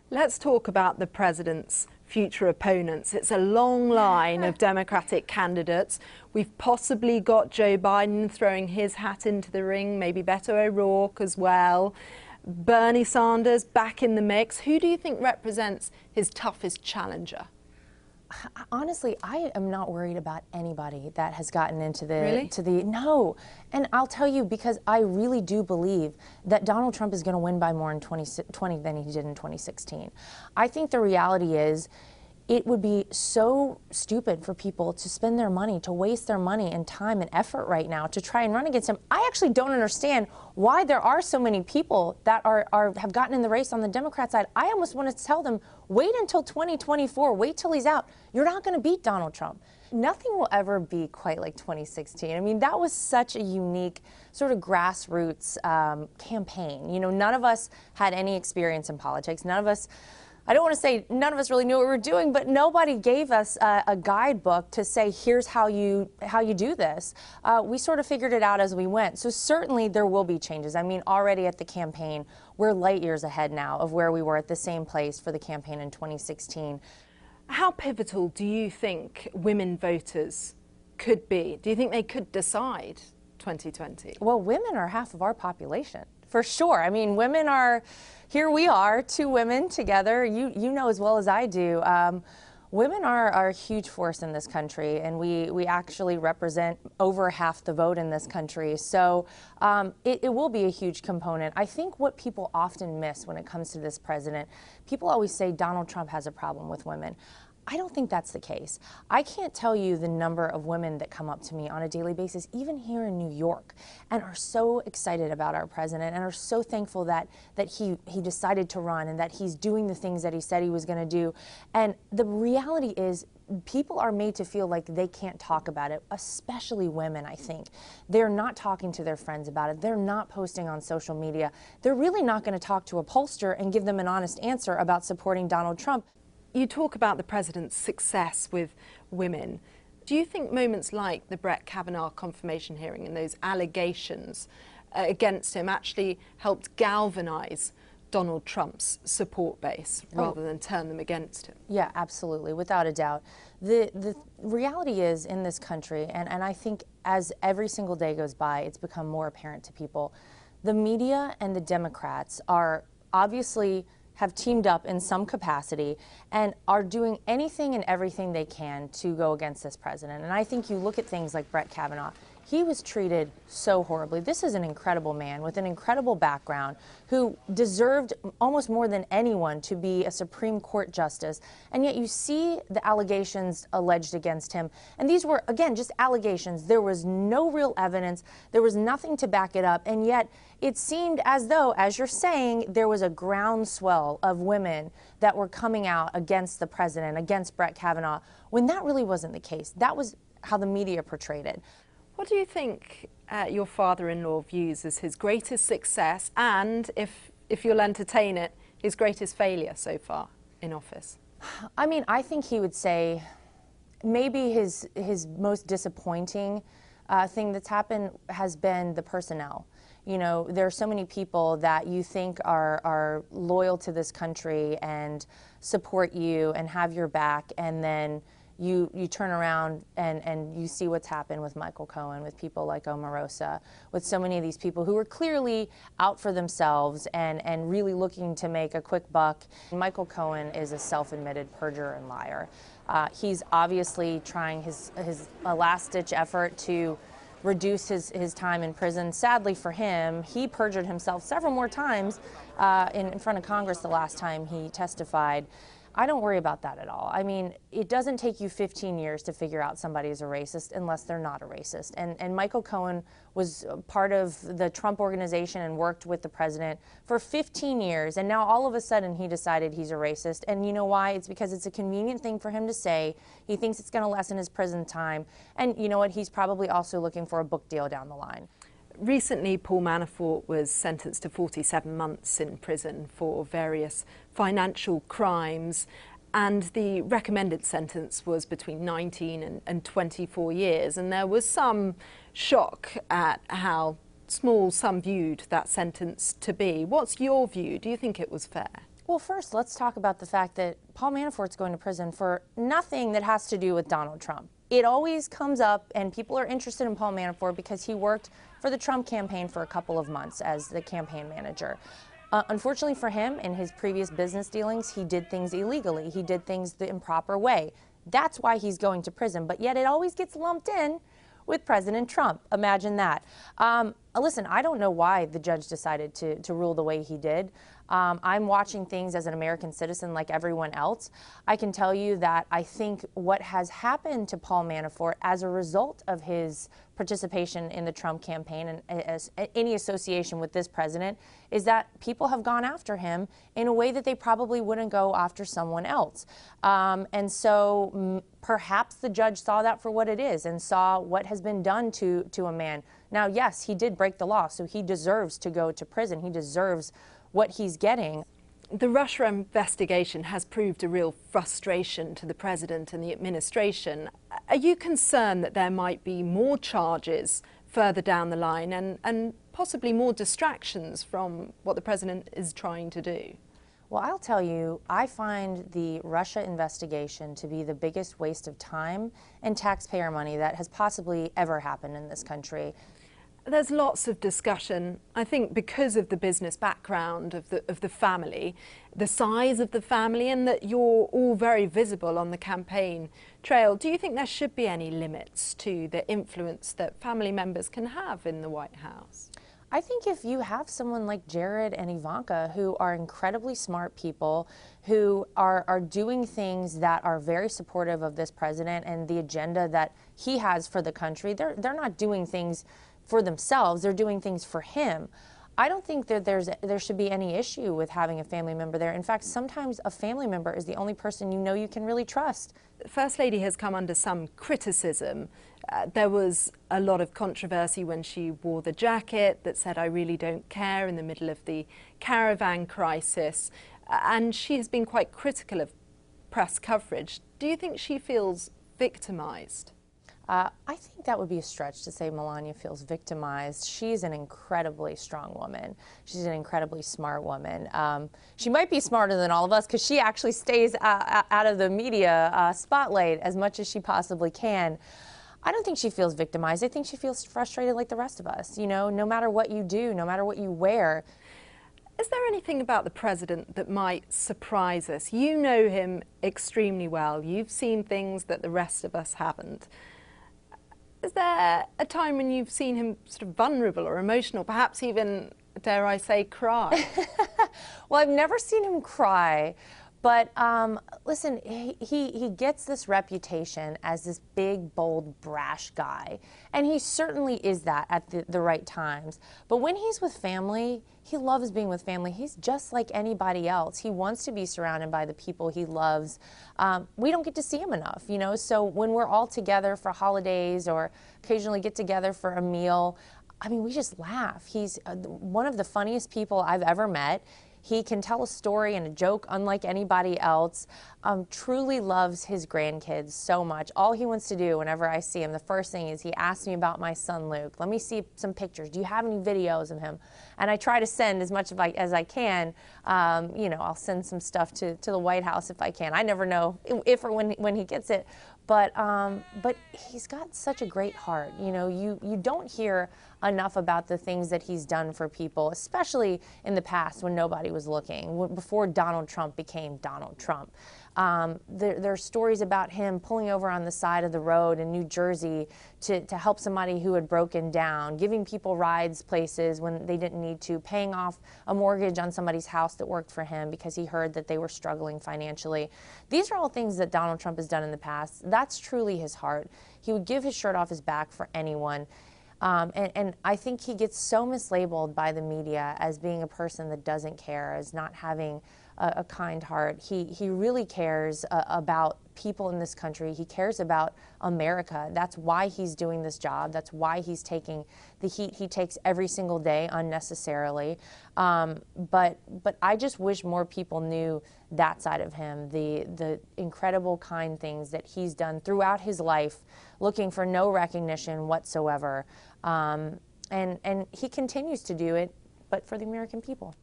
Let's talk about the president's future opponents. It's a long line of Democratic candidates. We've possibly got Joe Biden throwing his hat into the ring, maybe Beto O'Rourke as well. Bernie Sanders back in the mix. Who do you think represents his toughest challenger? Honestly, I am not worried about anybody that has gotten into the Really? no. And I'll tell you, because I really do believe that Donald Trump is going to win by more in 2020 than he did in 2016. I think the reality is it would be so stupid for people to spend their money, to waste their money and time and effort right now to try and run against him. I actually don't understand why there are so many people that have gotten in the race on the Democrat side. I almost want to tell them, wait until 2024, wait till he's out. You're not going to beat Donald Trump. Nothing will ever be quite like 2016. I mean, that was such a unique sort of grassroots campaign. You know, none of us had any experience in politics. None of us, I don't want to say none of us really knew what we were doing, but nobody gave us a guidebook to say, here's how you do this. We sort of figured it out as we went. So certainly there will be changes. I mean, already at the campaign, we're light years ahead now of where we were at the same place for the campaign in 2016. How pivotal do you think women voters could be? Do you think they could decide 2020? Well, women are half of our population, for sure. I mean, women are, here we are, two women together. You know as well as I do. Women are a huge force in this country, and we actually represent over half the vote in this country. So it will be a huge component. I think what people often miss when it comes to this president, people always say Donald Trump has a problem with women. I don't think that's the case. I can't tell you the number of women that come up to me on a daily basis, even here in New York, and are so excited about our president and are so thankful that he decided to run and that he's doing the things that he said he was going to do. And the reality is, people are made to feel like they can't talk about it, especially women, I think. They're not talking to their friends about it. They're not posting on social media. They're really not going to talk to a pollster and give them an honest answer about supporting Donald Trump. You talk about the president's success with women. Do you think moments like the Brett Kavanaugh confirmation hearing and those allegations against him actually helped galvanize Donald Trump's support base rather than turn them against him? Yeah, absolutely, without a doubt. The reality is, in this country, and I think as every single day goes by, it's become more apparent to people, the media and the Democrats are obviously have teamed up in some capacity and are doing anything and everything they can to go against this president. And I think you look at things like Brett Kavanaugh. He was treated so horribly. This is an incredible man with an incredible background who deserved almost more than anyone to be a Supreme Court justice. And yet you see the allegations alleged against him. And these were, again, just allegations. There was no real evidence. There was nothing to back it up. And yet it seemed as though, as you're saying, there was a groundswell of women that were coming out against the president, against Brett Kavanaugh, when that really wasn't the case. That was how the media portrayed it. What do you think your father-in-law views as his greatest success and, if you'll entertain it, his greatest failure so far in office? I mean, I think he would say maybe his most disappointing thing that's happened has been the personnel. You know, there are so many people that you think are loyal to this country and support you and have your back, and then you turn around and you see what's happened with Michael Cohen, with people like Omarosa, with so many of these people who are clearly out for themselves and really looking to make a quick buck. Michael Cohen is a self-admitted perjurer and liar. He's obviously trying his last-ditch effort to reduce his time in prison. Sadly for him, he perjured himself several more times in front of Congress the last time he testified. I don't worry about that at all. I mean, it doesn't take you 15 years to figure out somebody is a racist unless they're not a racist. And Michael Cohen was part of the Trump organization and worked with the president for 15 years. And now all of a sudden he decided he's a racist. And you know why? It's because it's a convenient thing for him to say. He thinks it's going to lessen his prison time. And you know what? He's probably also looking for a book deal down the line. Recently, Paul Manafort was sentenced to 47 months in prison for various financial crimes, and the recommended sentence was between 19 and 24 years. And there was some shock at how small some viewed that sentence to be. What's your view? Do you think it was fair? Well, first, let's talk about the fact that Paul Manafort's going to prison for nothing that has to do with Donald Trump. It always comes up, and people are interested in Paul Manafort because he worked for the Trump campaign for a couple of months as the campaign manager. Unfortunately for him, in his previous business dealings, he did things illegally. He did things the improper way. That's why he's going to prison, but yet it always gets lumped in with President Trump. Imagine that. Listen, I don't know why the judge decided to rule the way he did. I'm watching things as an American citizen like everyone else. I can tell you that I think what has happened to Paul Manafort as a result of his participation in the Trump campaign and as any association with this president is that people have gone after him in a way that they probably wouldn't go after someone else. And so perhaps the judge saw that for what it is and saw what has been done to a man. Now, yes, he did break the law, so he deserves to go to prison. He deserves what he's getting. The Russia investigation has proved a real frustration to the president and the administration. Are you concerned that there might be more charges further down the line and possibly more distractions from what the president is trying to do? Well, I'll tell you, I find the Russia investigation to be the biggest waste of time and taxpayer money that has possibly ever happened in this country. There's lots of discussion, I think, because of the business background of the family, the size of the family, and that you're all very visible on the campaign trail. Do you think there should be any limits to the influence that family members can have in the White House? I think if you have someone like Jared and Ivanka, who are incredibly smart people, who are doing things that are very supportive of this president and the agenda that he has for the country, they're not doing things for themselves, they're doing things for him. I don't think that there should be any issue with having a family member there. In fact, sometimes a family member is the only person you know you can really trust. The First Lady has come under some criticism. There was a lot of controversy when she wore the jacket that said, "I really don't care," in the middle of the caravan crisis. And she has been quite critical of press coverage. Do you think she feels victimised? I think that would be a stretch to say Melania feels victimized. She's an incredibly strong woman. She's an incredibly smart woman. She might be smarter than all of us because she actually stays out of the media spotlight as much as she possibly can. I don't think she feels victimized. I think she feels frustrated like the rest of us. You know, no matter what you do, no matter what you wear. Is there anything about the president that might surprise us? You know him extremely well. You've seen things that the rest of us haven't. Is there a time when you've seen him sort of vulnerable or emotional, perhaps even, dare I say, cry? Well, I've never seen him cry, but listen, he gets this reputation as this big, bold, brash guy, and he certainly is that at the right times. But when he's with family, he loves being with family. He's just like anybody else. He wants to be surrounded by the people he loves. We don't get to see him enough, you know, so when we're all together for holidays or occasionally get together for a meal, I mean, we just laugh. He's one of the funniest people I've ever met. He can tell a story and a joke unlike anybody else. Truly loves his grandkids so much. All he wants to do whenever I see him, the first thing is he asks me about my son Luke. Let me see some pictures. Do you have any videos of him? And I try to send as much as I can. You know, I'll send some stuff to the White House if I can. I never know if or when he gets it. But he's got such a great heart. You know, you don't hear enough about the things that he's done for people, especially in the past when nobody was looking, before Donald Trump became Donald Trump. There are stories about him pulling over on the side of the road in New Jersey to help somebody who had broken down, giving people rides places when they didn't need to, paying off a mortgage on somebody's house that worked for him because he heard that they were struggling financially. These are all things that Donald Trump has done in the past. That's truly his heart. He would give his shirt off his back for anyone. And I think he gets so mislabeled by the media as being a person that doesn't care, as not having a kind heart. He really cares about people in this country. He cares about America. That's why he's doing this job. That's why he's taking the heat he takes every single day unnecessarily. But I just wish more people knew that side of him, the incredible kind things that he's done throughout his life, looking for no recognition whatsoever. And he continues to do it, but for the American people.